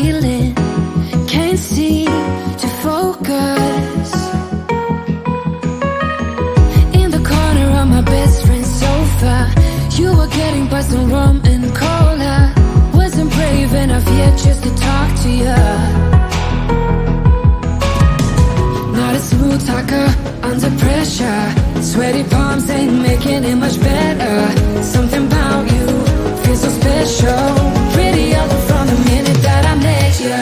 feeling, can't seem to focus. In the corner of my best friend's sofa, you were getting by some rum and cola. Wasn't brave enough yet just to talk to you. Not a smooth talker under pressure. Sweaty palms ain't making it much better. Something about you feels so special. Pretty up from the minute that I met you.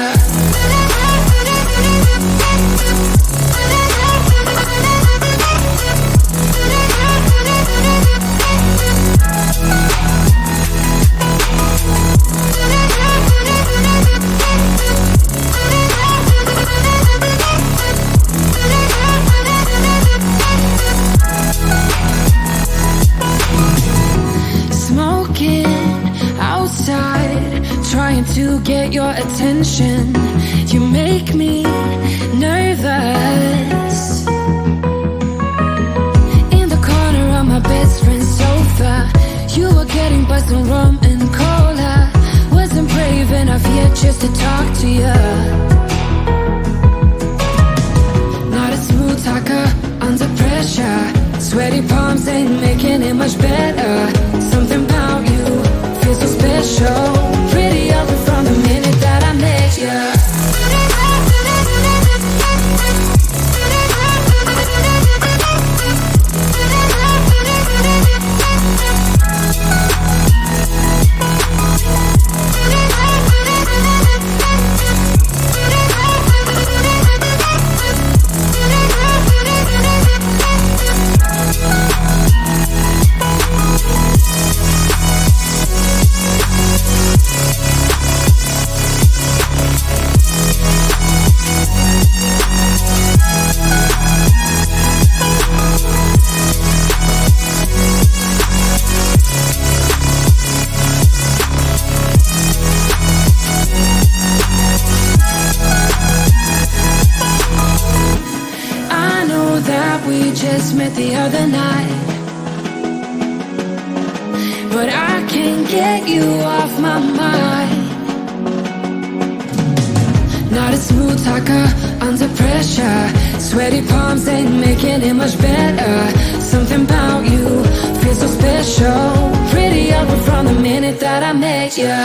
Trying to get your attention, you make me nervous. In the corner of my best friend's sofa, you were getting by some rum and cola. Wasn't brave enough yet just to talk to you. Not a smooth talker under pressure. Sweaty palms ain't making it much better. Something about you feels so special. Pretty up from the minute that I met you. Met the other night, but I can't get you off my mind. Not a smooth talker under pressure. Sweaty palms ain't making it much better. Something about you feels so special. Pretty up from the minute that I met you.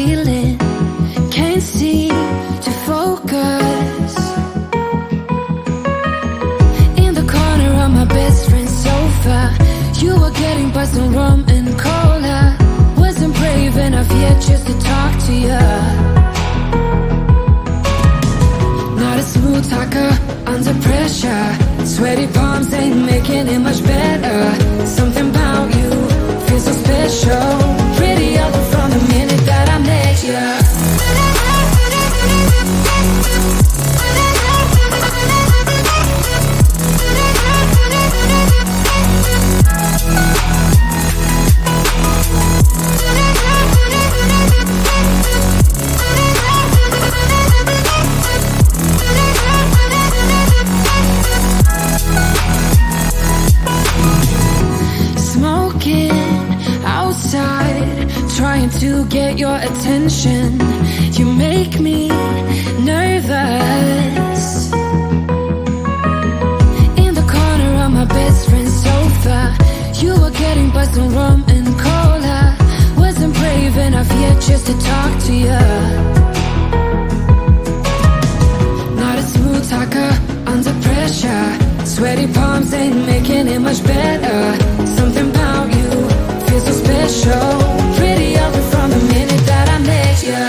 feeling, can't seem to focus. In the corner of my best friend's sofa, you were getting buzzed on rum and cola. Wasn't brave enough yet just to talk to you. Not a smooth talker under pressure. Sweaty palms ain't making it much better. Something about you feels so special. Pretty other from the minute that I met you. Trying to get your attention, you make me nervous. In the corner of my best friend's sofa, you were getting buzzed on rum and cola. Wasn't brave enough yet just to talk to you. Not a smooth talker under pressure. Sweaty palms ain't making it much better. Something about you feels so special. Pretty other from the minute that I met you.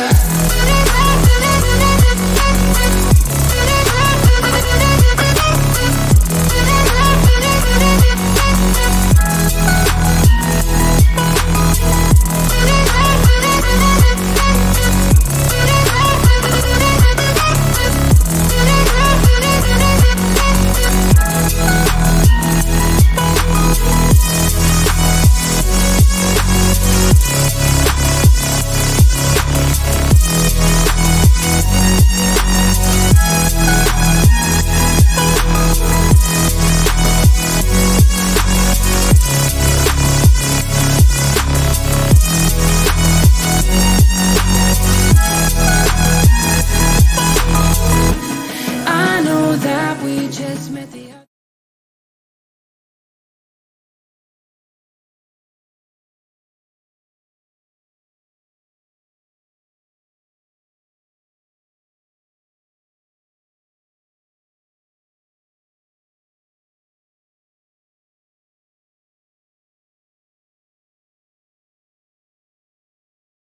I know that we just met the